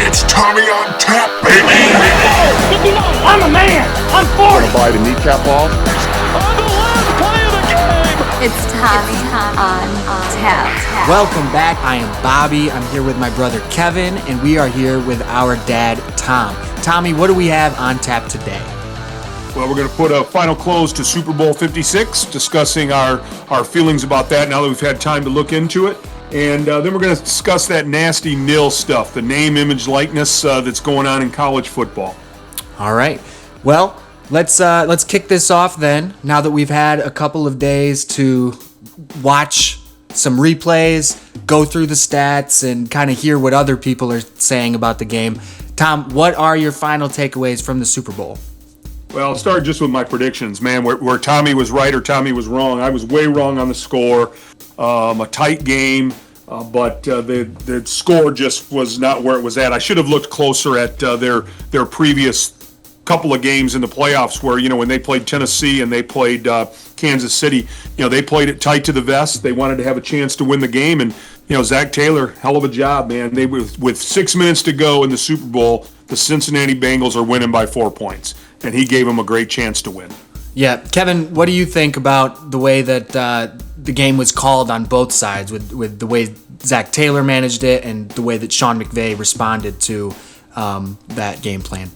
It's Tommy on tap, baby! 59, I'm a man! I'm 40! Gonna buy the kneecap off. On the last play of the game! It's Tommy on tap. Welcome back. I am Bobby. I'm here with my brother Kevin, and we are here with our dad Tom. Tommy, what do we have on tap today? Well, we're going to put a final close to Super Bowl 56, discussing our feelings about that now that we've had time to look into it. And then we're going to discuss that nasty NIL stuff, the name, image, likeness that's going on in college football. All right. Well, let's kick this off then. Now that we've had a couple of days to watch some replays, go through the stats, and kind of hear what other people are saying about the game. Tom, what are your final takeaways from the Super Bowl? Well, I'll start just with my predictions, man, where Tommy was right or Tommy was wrong. I was way wrong on the score. A tight game, but the score just was not where it was at. I should have looked closer at their previous couple of games in the playoffs where, when they played Tennessee and they played Kansas City, they played it tight to the vest. They wanted to have a chance to win the game, and, Zach Taylor, hell of a job, man. They with 6 minutes to go in the Super Bowl, the Cincinnati Bengals are winning by 4 points, and he gave them a great chance to win. Yeah, Kevin, what do you think about the way that the game was called on both sides, with the way Zach Taylor managed it and the way that Sean McVay responded to that game plan?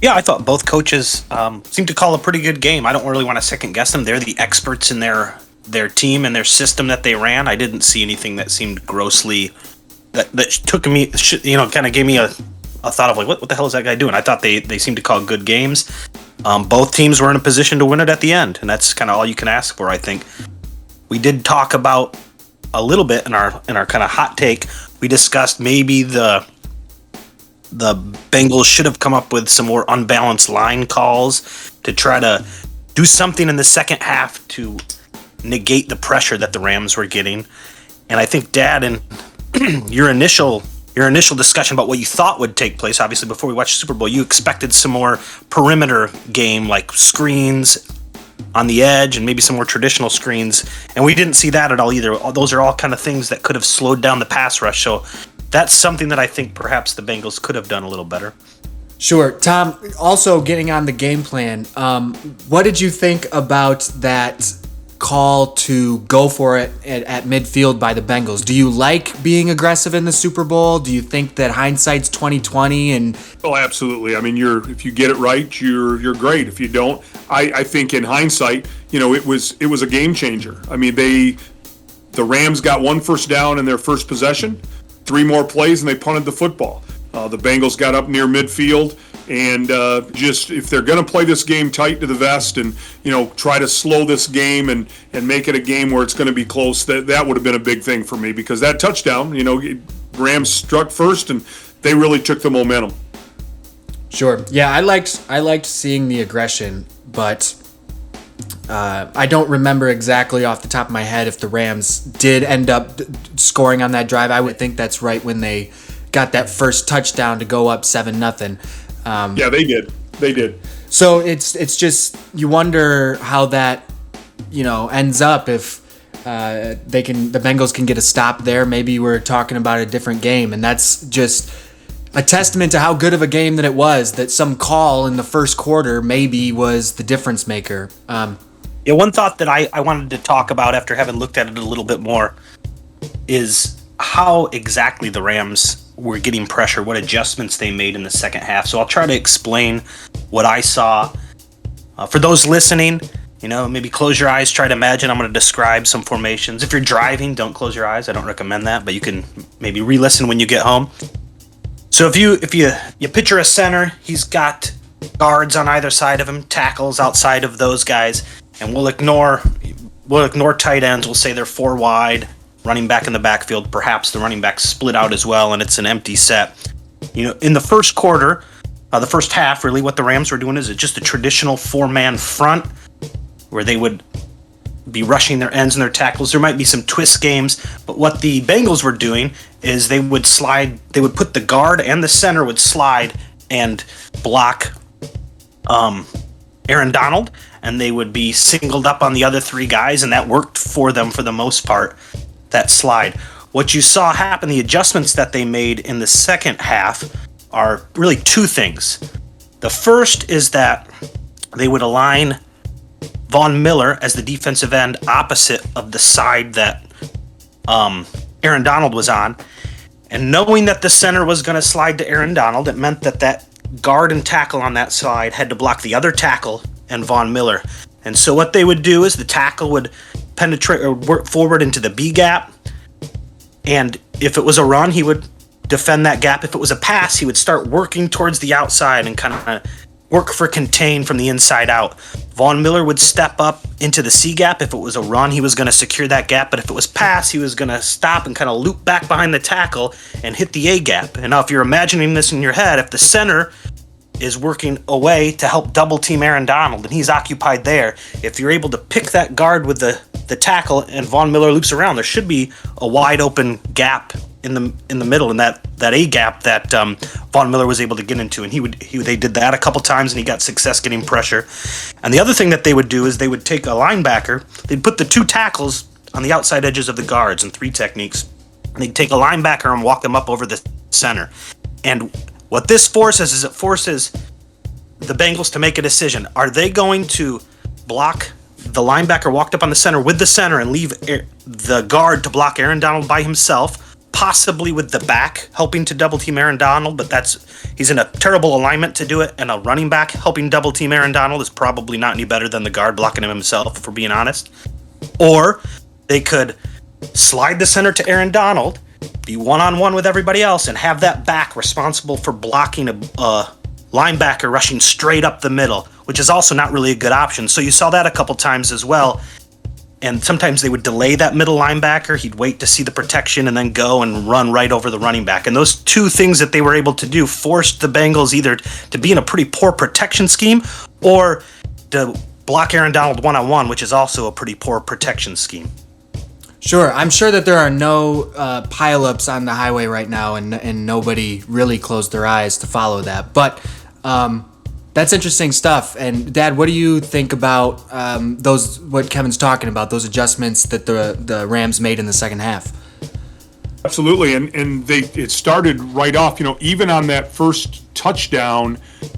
Yeah, I thought both coaches seemed to call a pretty good game. I don't really want to second guess them. They're the experts in their team and their system that they ran. I didn't see anything that seemed grossly that took me, kind of gave me a thought of like, what the hell is that guy doing? I thought they seemed to call good games. Both teams were in a position to win it at the end, and that's kind of all you can ask for, I think. We did talk about a little bit in our kind of hot take. We discussed maybe the Bengals should have come up with some more unbalanced line calls to try to do something in the second half to negate the pressure that the Rams were getting. And I think, Dad, in your initial discussion about what you thought would take place, obviously before we watched the Super Bowl, you expected some more perimeter game, like screens on the edge and maybe some more traditional screens, and we didn't see that at all either. Those are all kind of things that could have slowed down the pass rush, so that's something that I think perhaps the Bengals could have done a little better. Sure. Tom, also getting on the game plan, what did you think about that call to go for it at midfield by the Bengals? Do you like being aggressive in the Super Bowl? Do you think that hindsight's 20/20? And oh, absolutely. I mean, if you get it right, you're great. If you don't, I think in hindsight, it was a game changer. I mean, the Rams got 1 first down in their first possession, 3 more plays, and they punted the football. The Bengals got up near midfield, and just if they're going to play this game tight to the vest and try to slow this game and make it a game where it's going to be close, that would have been a big thing for me, because that touchdown, Rams struck first and they really took the momentum. Sure. Yeah, I liked seeing the aggression, but I don't remember exactly off the top of my head if the Rams did end up scoring on that drive. I would think that's right when they got that first touchdown to go up 7-0. Yeah, they did. So it's just, you wonder how that ends up if the Bengals can get a stop there. Maybe we're talking about a different game, and that's just a testament to how good of a game that it was, that some call in the first quarter maybe was the difference maker. Yeah, one thought that I wanted to talk about after having looked at it a little bit more is how exactly the Rams were getting pressure, what adjustments they made in the second half. So I'll try to explain what I saw. For those listening, maybe close your eyes, try to imagine I'm going to describe some formations. If you're driving, don't close your eyes. I don't recommend that, but you can maybe re-listen when you get home. So if you picture a center, he's got guards on either side of him, tackles outside of those guys, and we'll ignore tight ends. We'll say they're 4 wide, running back in the backfield. Perhaps the running back split out as well, and it's an empty set. In the first quarter, the first half, really what the Rams were doing is just a traditional 4-man front where they would be rushing their ends and their tackles. There might be some twist games, but what the Bengals were doing is they would put the guard and the center would slide and block Aaron Donald, and they would be singled up on the other 3 guys, and that worked for them for the most part, that slide. what you saw happen, the adjustments that they made in the second half, are really two things. The first is that they would align Von Miller as the defensive end opposite of the side that Aaron Donald was on. And knowing that the center was going to slide to Aaron Donald, it meant that that guard and tackle on that side had to block the other tackle and Von Miller. And so what they would do is the tackle would penetrate or work forward into the B gap. And if it was a run, he would defend that gap. If it was a pass, he would start working towards the outside and kind of work for contain from the inside out. Von Miller would step up into the C gap. If it was a run, he was going to secure that gap. But if it was pass, he was going to stop and kind of loop back behind the tackle and hit the A gap. And now if you're imagining this in your head, if the center is working away to help double team Aaron Donald and he's occupied there, if you're able to pick that guard with the tackle and Von Miller loops around, there should be a wide open gap in the middle, in that A gap that Von Miller was able to get into, and they did that a couple times, and he got success getting pressure. And the other thing that they would do is they would take a linebacker, they'd put the two tackles on the outside edges of the guards in three techniques, and they'd take a linebacker and walk them up over the center. And what this forces is it forces the Bengals to make a decision. Are they going to block the linebacker walked up on the center with the center and leave the guard to block Aaron Donald by himself, possibly with the back helping to double team Aaron Donald, but he's in a terrible alignment to do it, and a running back helping double team Aaron Donald is probably not any better than the guard blocking him himself, if we're being honest. Or they could slide the center to Aaron Donald, be one-on-one with everybody else, and have that back responsible for blocking a linebacker rushing straight up the middle, which is also not really a good option. So you saw that a couple times as well. And sometimes they would delay that middle linebacker. He'd wait to see the protection and then go and run right over the running back. And those two things that they were able to do forced the Bengals either to be in a pretty poor protection scheme or to block Aaron Donald one-on-one, which is also a pretty poor protection scheme. Sure. I'm sure that there are no pileups on the highway right now, and nobody really closed their eyes to follow that. But that's interesting stuff. And Dad, what do you think about what Kevin's talking about, those adjustments that the Rams made in the second half? Absolutely, and it started right off. Even on that first touchdown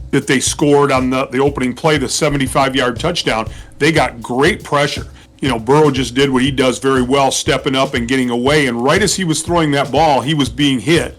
that they scored on the opening play, the 75-yard touchdown, they got great pressure. Burrow just did what he does very well, stepping up and getting away. And right as he was throwing that ball, he was being hit.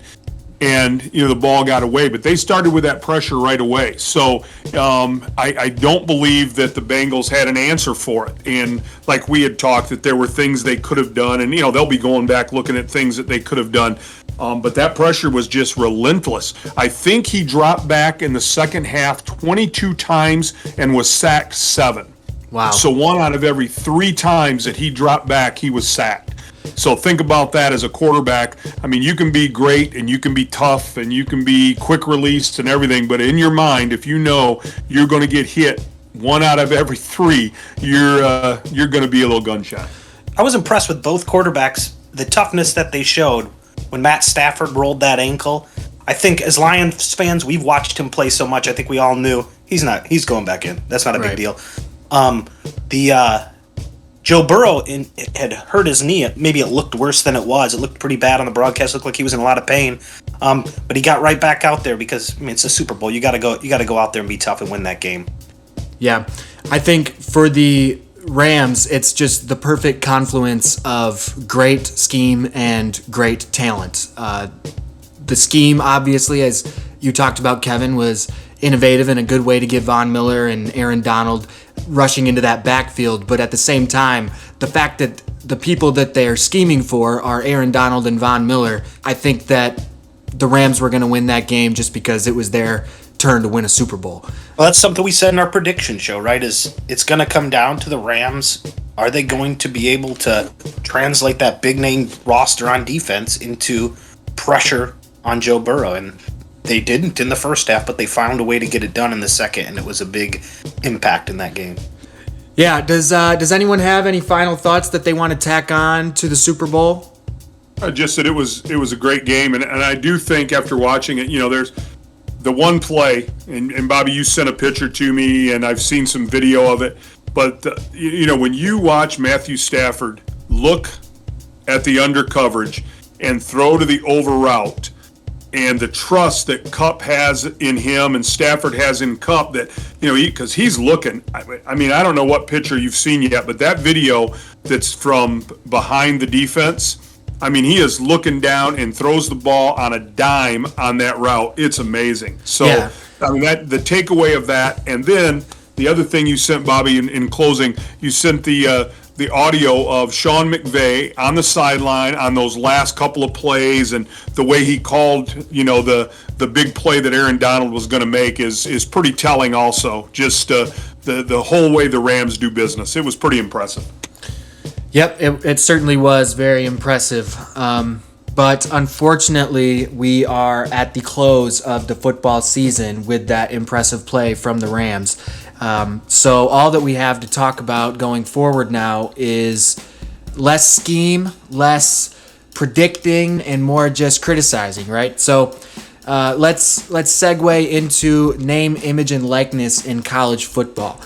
And, the ball got away. But they started with that pressure right away. So I don't believe that the Bengals had an answer for it. And like we had talked, that there were things they could have done. And, they'll be going back looking at things that they could have done. But that pressure was just relentless. I think he dropped back in the second half 22 times and was sacked 7. Wow. So 1 out of every 3 times that he dropped back, he was sacked. So think about that as a quarterback. I mean, you can be great and you can be tough and you can be quick released and everything, but in your mind, if you know you're going to get hit 1 out of every 3, you're going to be a little gunshot. I was impressed with both quarterbacks, the toughness that they showed when Matt Stafford rolled that ankle. I think as Lions fans, we've watched him play so much, I think we all knew he's going back in. That's not a big deal. Joe Burrow had hurt his knee. Maybe it looked worse than it was. It looked pretty bad on the broadcast. It looked like he was in a lot of pain. But he got right back out there because it's a Super Bowl. You got to go out there and be tough and win that game. Yeah, I think for the Rams, it's just the perfect confluence of great scheme and great talent. The scheme, obviously, as you talked about, Kevin, was innovative and a good way to get Von Miller and Aaron Donald rushing into that backfield, but at the same time, the fact that the people that they're scheming for are Aaron Donald and Von Miller, I think that the Rams were going to win that game just because it was their turn to win a Super Bowl. Well, that's something we said in our prediction show, right? Is it's going to come down to the Rams. Are they going to be able to translate that big name roster on defense into pressure on Joe Burrow? And they didn't in the first half, but they found a way to get it done in the second, and it was a big impact in that game. Yeah, does anyone have any final thoughts that they want to tack on to the Super Bowl? Just that it was a great game, and I do think after watching it, there's the one play, and Bobby, you sent a picture to me, and I've seen some video of it, but when you watch Matthew Stafford look at the under coverage, and throw to the over route. And the trust that Kupp has in him and Stafford has in Kupp, that, because he's looking. I mean, I don't know what picture you've seen yet, but that video that's from behind the defense, I mean, he is looking down and throws the ball on a dime on that route. It's amazing. So, yeah. I mean, the takeaway of that, and then the other thing you sent, Bobby, in closing, you sent the audio of Sean McVay on the sideline on those last couple of plays, and the way he called, the big play that Aaron Donald was going to make is pretty telling also. Just the whole way the Rams do business. It was pretty impressive. Yep, it certainly was very impressive. But unfortunately, we are at the close of the football season with that impressive play from the Rams. So all that we have to talk about going forward now is less scheme, less predicting, and more just criticizing, right? So let's segue into name, image, and likeness in college football.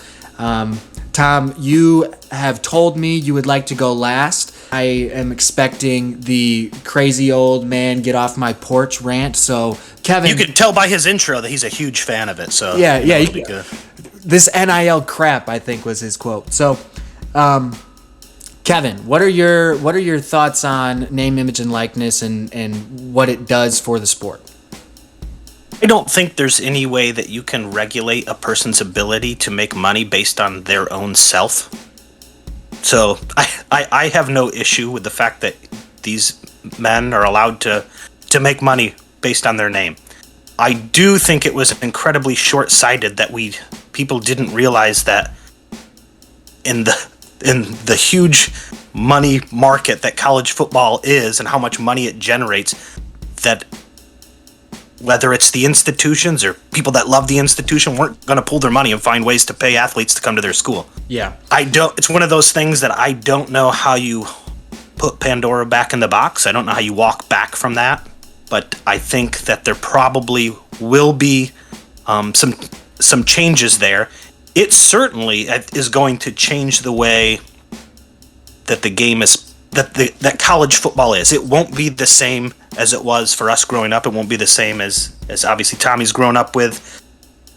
Tom, you have told me you would like to go last. I am expecting the crazy old man get off my porch rant. So, Kevin, you could tell by his intro that he's a huge fan of it. So yeah, be good. This NIL crap, I think, was his quote. So, Kevin, what are your thoughts on name, image, and likeness, and what it does for the sport? I don't think there's any way that you can regulate a person's ability to make money based on their own self. So I have no issue with the fact that these men are allowed to make money based on their name. I do think it was incredibly short-sighted that people didn't realize that in the huge money market that college football is and how much money it generates, that whether it's the institutions or people that love the institution weren't going to pull their money and find ways to pay athletes to come to their school. Yeah. It's one of those things that I don't know how you put Pandora back in the box. I don't know how you walk back from that, but I think that there probably will be some changes there. It certainly is going to change the way that the game is, that college football is. It won't be the same as it was for us growing up. It won't be the same as obviously Tommy's grown up with.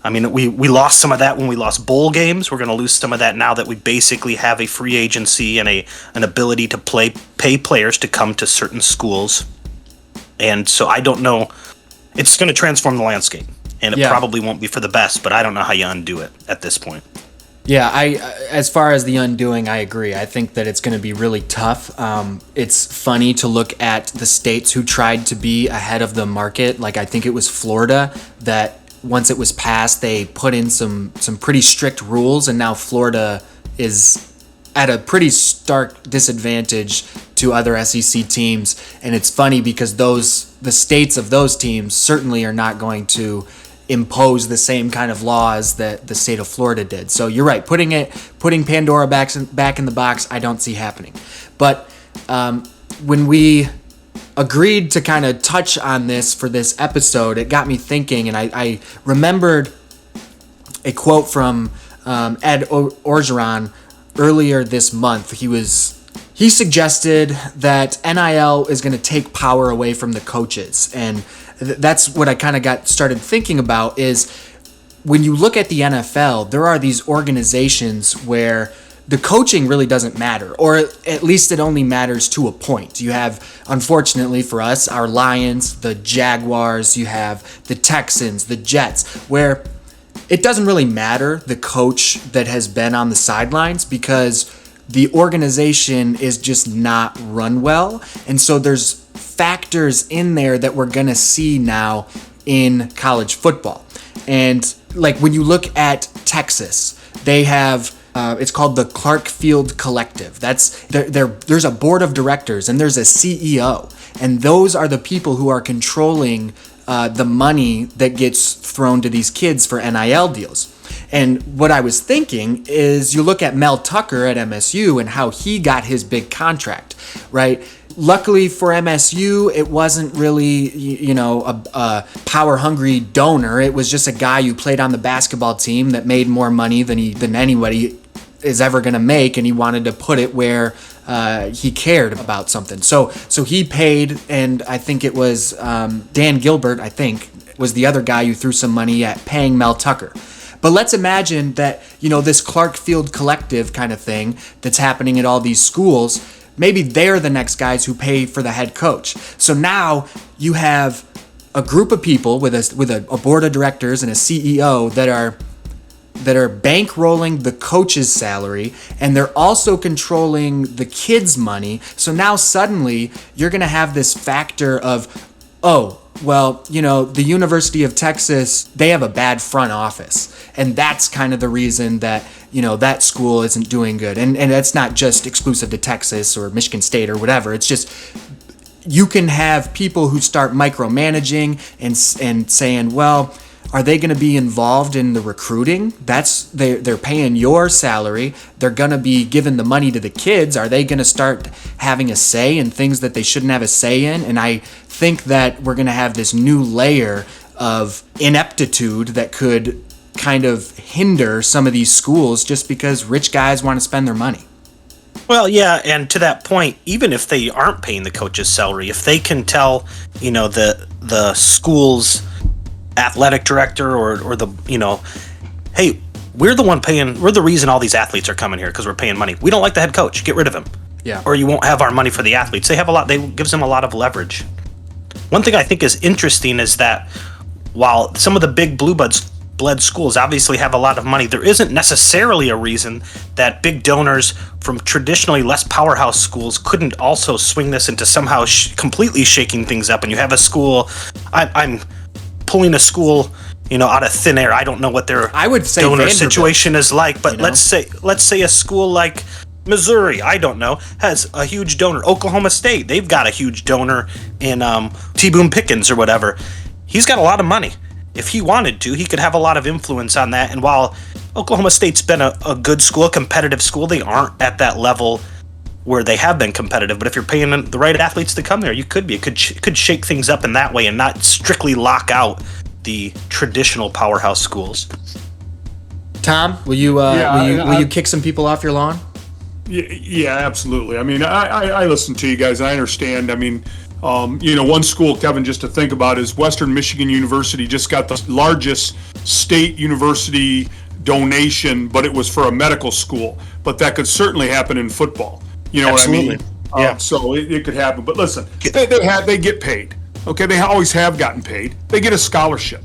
I mean, we lost some of that when we lost bowl games. We're going to lose some of that now that we basically have a free agency and an ability to pay players to come to certain schools. And so I don't know. It's going to transform the landscape, and it probably won't be for the best, but I don't know how you undo it at this point. Yeah, as far as the undoing, I agree. I think that it's going to be really tough. It's funny to look at the states who tried to be ahead of the market. Like, I think it was Florida that once it was passed, they put in some pretty strict rules, and now Florida is at a pretty stark disadvantage to other SEC teams. And it's funny because the states of those teams certainly are not going to impose the same kind of laws that the state of Florida did. So you're right, putting Pandora back in the box, I don't see happening. But when we agreed to kind of touch on this for this episode, it got me thinking, and I remembered a quote from Ed Orgeron earlier this month. He suggested that NIL is going to take power away from the coaches, and that's what I kind of got started thinking about. Is when you look at the NFL, there are these organizations where the coaching really doesn't matter, or at least it only matters to a point. You have, unfortunately for us, our Lions, the Jaguars, you have the Texans, the Jets, where it doesn't really matter the coach that has been on the sidelines because the organization is just not run well. And so there's factors in there that we're going to see now in college football. And like when you look at Texas, they have it's called the Clark Field Collective. There's a board of directors and there's a CEO, and those are the people who are controlling the money that gets thrown to these kids for NIL deals. And what I was thinking is you look at Mel Tucker at MSU and how he got his big contract, right? Luckily for MSU, it wasn't really, a power-hungry donor. It was just a guy who played on the basketball team that made more money than anybody is ever going to make, and he wanted to put it where he cared about something. So he paid, and I think it was Dan Gilbert, I think, was the other guy who threw some money at paying Mel Tucker. But let's imagine that, this Clark Field Collective kind of thing that's happening at all these schools, maybe they're the next guys who pay for the head coach. So now you have a group of people with a board of directors and a CEO that are bankrolling the coach's salary, and they're also controlling the kids' money. So now suddenly you're going to have this factor of, oh, well, the University of Texas, they have a bad front office. And that's kind of the reason that, that school isn't doing good. And that's not just exclusive to Texas or Michigan State or whatever. It's just, you can have people who start micromanaging and saying, well, are they going to be involved in the recruiting? They're paying your salary. They're going to be giving the money to the kids. Are they going to start having a say in things that they shouldn't have a say in? And I think that we're going to have this new layer of ineptitude that could kind of hinder some of these schools just because rich guys want to spend their money. Well, yeah, and to that point, even if they aren't paying the coach's salary, if they can tell, the school's athletic director or the, hey, we're the reason all these athletes are coming here because we're paying money. We don't like the head coach. Get rid of him. Yeah. Or you won't have our money for the athletes. They gives them a lot of leverage. One thing I think is interesting is that while some of the big blue blood schools obviously have a lot of money, there isn't necessarily a reason that big donors from traditionally less powerhouse schools couldn't also swing this into somehow completely shaking things up. And you have a school, I'm pulling a school, out of thin air. I don't know what their donor Vanderbilt situation is like, but let's say a school like Missouri, I don't know, has a huge donor. Oklahoma State, they've got a huge donor in T. Boone Pickens or whatever. He's got a lot of money. If he wanted to, he could have a lot of influence on that. And while Oklahoma State's been a good school, a competitive school, they aren't at that level where they have been competitive. But if you're paying the right athletes to come there, you could be. It could shake things up in that way and not strictly lock out the traditional powerhouse schools. Tom, will you kick some people off your lawn? Yeah, absolutely. I mean, I listen to you guys. I understand. I mean, one school, Kevin, just to think about is Western Michigan University just got the largest state university donation, but it was for a medical school. But that could certainly happen in football. You know Absolutely. what I mean? Yeah. So it could happen. But listen, they get paid. Okay, they always have gotten paid. They get a scholarship.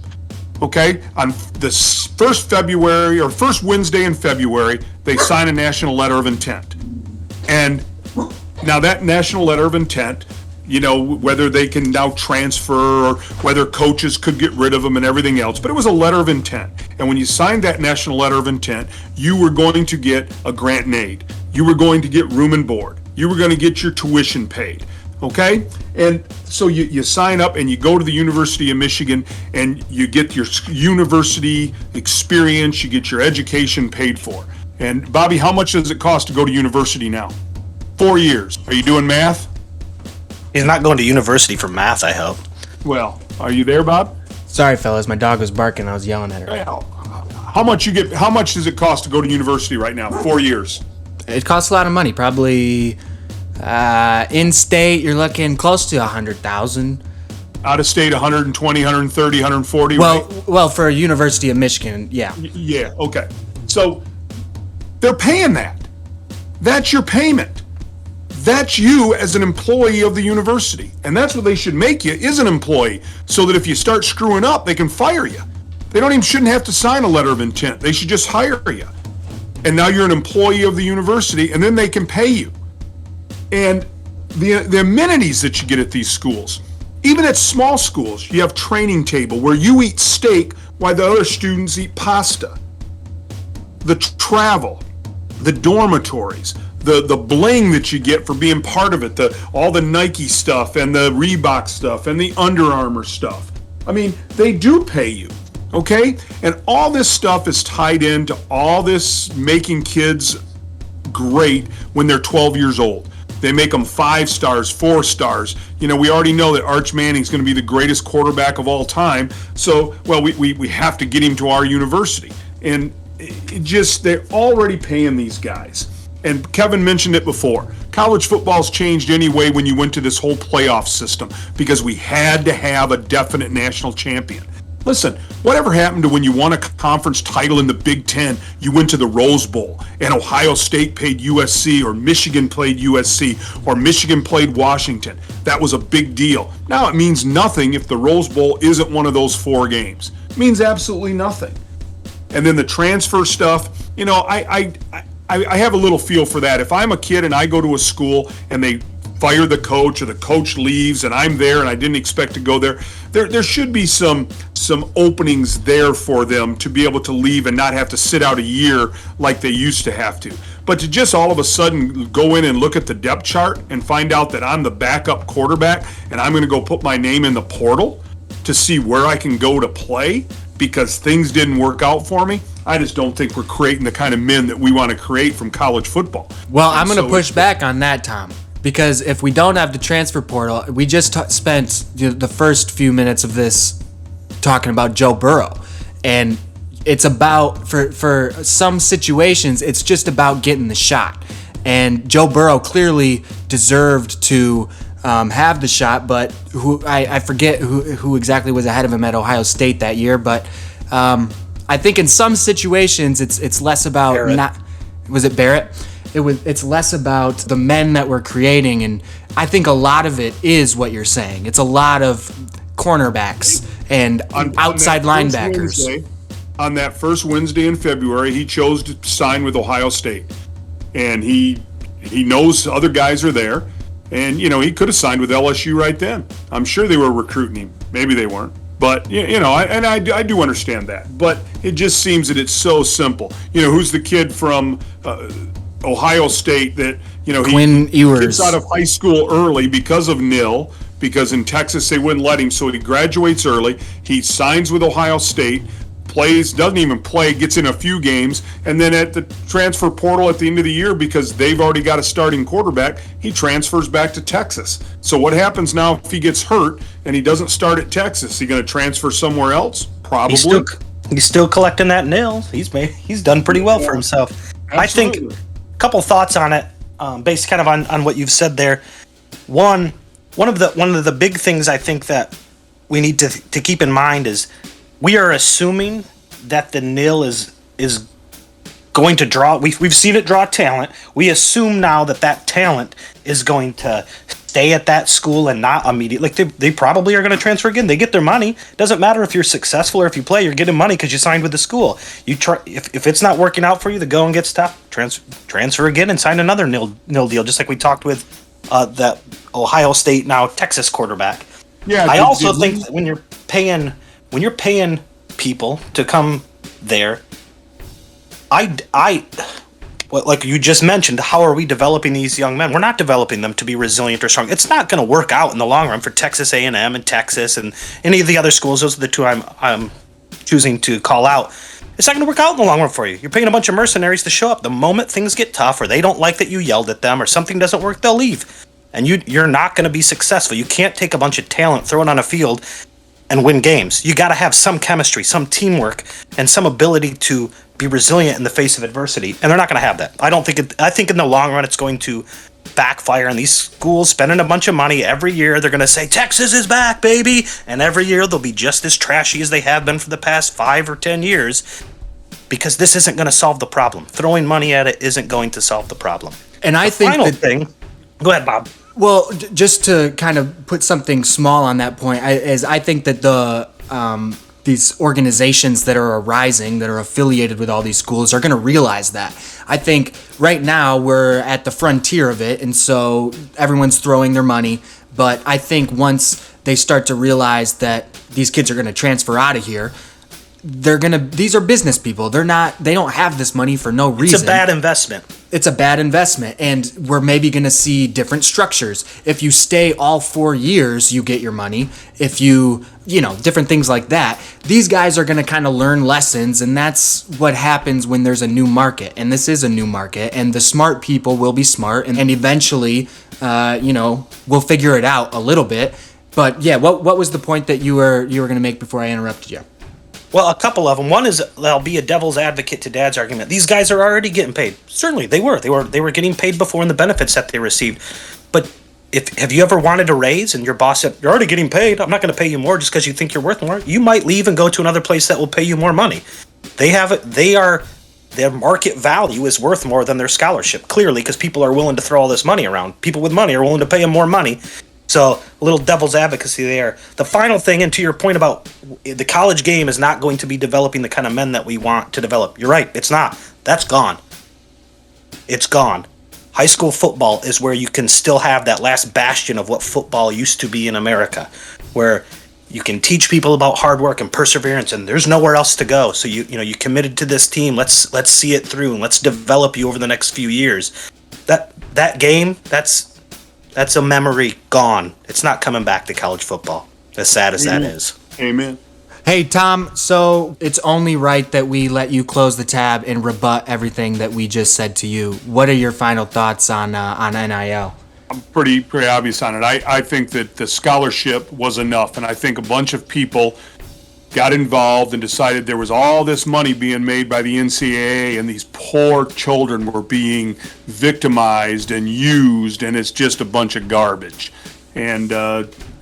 Okay, on the first Wednesday in February, they sign a national letter of intent. And now that national letter of intent, whether they can now transfer or whether coaches could get rid of them and everything else, but it was a letter of intent. And when you signed that national letter of intent, you were going to get a grant and aid. You were going to get room and board. You were going to get your tuition paid. Okay? And so you sign up and you go to the University of Michigan and you get your university experience, you get your education paid for. And Bobby, how much does it cost to go to university now? 4 years. Are you doing math? He's not going to university for math, I hope. Well, are you there, Bob? Sorry, fellas, my dog was barking. I was yelling at her. How much does it cost to go to university right now? 4 years. It costs a lot of money. Probably in state, you're looking close to $100,000. Out of state, 120, 130, 140. Well, for a University of Michigan, yeah. Yeah. Okay. So they're paying that. That's your payment. That's you as an employee of the university. And that's what they should make you, is an employee, so that if you start screwing up, they can fire you. They shouldn't have to sign a letter of intent. They should just hire you. And now you're an employee of the university, and then they can pay you. And the amenities that you get at these schools, even at small schools, you have training table where you eat steak while the other students eat pasta. The travel, the dormitories, the bling that you get for being part of it, all the Nike stuff and the Reebok stuff and the Under Armour stuff. I mean, they do pay you, okay? And all this stuff is tied into all this making kids great when they're 12 years old. They make them 5 stars, 4 stars. We already know that Arch Manning's going to be the greatest quarterback of all time. So, we have to get him to our university. And they're already paying these guys. And Kevin mentioned it before. College football's changed anyway when you went to this whole playoff system because we had to have a definite national champion. Listen, whatever happened to when you won a conference title in the Big Ten, you went to the Rose Bowl, and Ohio State played USC, or Michigan played USC, or Michigan played Washington? That was a big deal. Now it means nothing if the Rose Bowl isn't one of those 4 games. It means absolutely nothing. And then the transfer stuff, I have a little feel for that. If I'm a kid and I go to a school and they fire the coach or the coach leaves and I'm there and I didn't expect to go there, there should be some openings there for them to be able to leave and not have to sit out a year like they used to have to. But to just all of a sudden go in and look at the depth chart and find out that I'm the backup quarterback and I'm going to go put my name in the portal to see where I can go to play because things didn't work out for me, I just don't think we're creating the kind of men that we want to create from college football. Well, I'm going to push back on that, Tom, because if we don't have the transfer portal, we just spent the first few minutes of this talking about Joe Burrow, and it's about, for some situations, it's just about getting the shot. And Joe Burrow clearly deserved to have the shot, but I forget who exactly was ahead of him at Ohio State that year, but I think in some situations it's less about Barrett. Was it Barrett? It's less about the men that we're creating, and I think a lot of it is what you're saying. It's a lot of cornerbacks and outside linebackers. On that first Wednesday in February, he chose to sign with Ohio State, and he knows other guys are there. And, he could have signed with LSU right then. I'm sure they were recruiting him. Maybe they weren't. But, I do understand that. But it just seems that it's so simple. Who's the kid from Ohio State that, Quinn Ewers gets out of high school early because of NIL, because in Texas they wouldn't let him, so he graduates early. He signs with Ohio State, plays, doesn't even play, gets in a few games, and then at the transfer portal at the end of the year, because they've already got a starting quarterback, he transfers back to Texas. So what happens now if he gets hurt and he doesn't start at Texas? Is he going to transfer somewhere else? Probably. He's still collecting that NIL. He's done pretty well for himself. Absolutely. I think a couple thoughts on it, based kind of on what you've said there. One of the big things I think that we need to keep in mind is we are assuming that the NIL is going to draw. We've seen it draw talent. We assume now that talent is going to stay at that school and not immediately. Like they probably are going to transfer again. They get their money. Doesn't matter if you're successful or if you play. You're getting money because you signed with the school. You try if it's not working out for you, the going gets tough. Transfer again and sign another NIL deal. Just like we talked with that Ohio State, now Texas quarterback. Yeah. I also think that when you're paying people to come there, like you just mentioned, how are we developing these young men? We're not developing them to be resilient or strong. It's not going to work out in the long run for Texas A&M and Texas and any of the other schools. Those are the two I'm choosing to call out. It's not going to work out in the long run for you. You're paying a bunch of mercenaries to show up. The moment things get tough or they don't like that you yelled at them or something doesn't work, they'll leave. And you're not going to be successful. You can't take a bunch of talent, throw it on a field, and win games. You got to have some chemistry, some teamwork, and some ability to be resilient in the face of adversity. And they're not going to have that. I think in the long run it's going to backfire, and these schools spending a bunch of money every year, they're going to say Texas is back, baby, and every year they'll be just as trashy as they have been for the past 5 or 10 years, because this isn't going to solve the problem. Throwing money at it isn't going to solve the problem. And I think final thing, go ahead, Bob. Well, just to kind of put something small on that point, I think that these organizations that are arising, that are affiliated with all these schools, are going to realize that. I think right now we're at the frontier of it, and so everyone's throwing their money. But I think once they start to realize that these kids are going to transfer out of here, these are business people. They don't have this money for no reason. It's a bad investment. It's a bad investment, and we're maybe going to see different structures. If you stay all 4 years, you get your money. If different things like that. These guys are going to kind of learn lessons, and that's what happens when there's a new market. And this is a new market, and the smart people will be smart, and eventually, we'll figure it out a little bit. But yeah, what was the point that you were going to make before I interrupted you? Well, a couple of them. One is I'll be a devil's advocate to Dad's argument. These guys are already getting paid. Certainly, they were. They were getting paid before in the benefits that they received. But have you ever wanted a raise and your boss said you're already getting paid? I'm not going to pay you more just because you think you're worth more. You might leave and go to another place that will pay you more money. Their market value is worth more than their scholarship, clearly, because people are willing to throw all this money around. People with money are willing to pay them more money. So a little devil's advocacy there. The final thing, and to your point about the college game is not going to be developing the kind of men that we want to develop. You're right, it's not. That's gone. It's gone. High school football is where you can still have that last bastion of what football used to be in America, where you can teach people about hard work and perseverance, and there's nowhere else to go. So you committed to this team. Let's see it through, and let's develop you over the next few years. That game, that's a memory gone. It's not coming back to college football, as sad as that is. Amen. Hey, Tom, so it's only right that we let you close the tab and rebut everything that we just said to you. What are your final thoughts on NIL? I'm pretty obvious on it. I think that the scholarship was enough, and I think a bunch of people got involved and decided there was all this money being made by the NCAA, and these poor children were being victimized and used, and it's just a bunch of garbage. And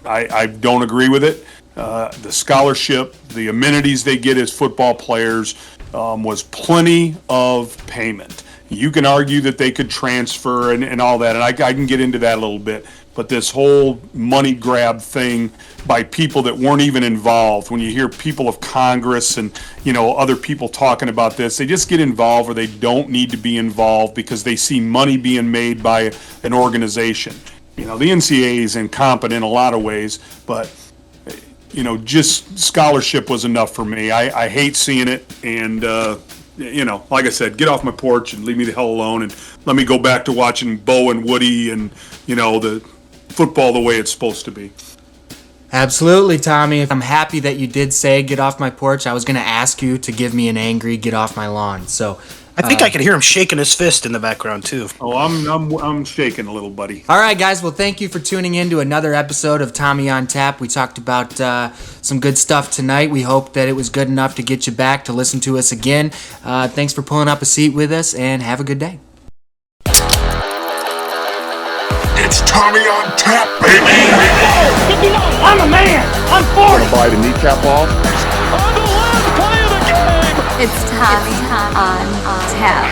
I don't agree with it. The scholarship, the amenities they get as football players, was plenty of payment. You can argue that they could transfer and all that, and I can get into that a little bit. But this whole money grab thing by people that weren't even involved, when you hear people of Congress and other people talking about this, they just get involved where they don't need to be involved because they see money being made by an organization. The NCAA is incompetent in a lot of ways, but just scholarship was enough for me. I hate seeing it, and like I said, get off my porch and leave me the hell alone, and let me go back to watching Bo and Woody and the football the way it's supposed to be. Absolutely, Tommy. I'm happy that you did say get off my porch. I was going to ask you to give me an angry get off my lawn. So I think I could hear him shaking his fist in the background too. Oh, I'm shaking a little, buddy. All right, guys. Well, thank you for tuning in to another episode of Tommy on Tap. We talked about some good stuff tonight. We hope that it was good enough to get you back to listen to us again. Thanks for pulling up a seat with us, and have a good day. It's Tommy on Tap, baby! 59, I'm a man. I'm 40. Buy the kneecap off. On the last play of the game. It's Tommy on Tap.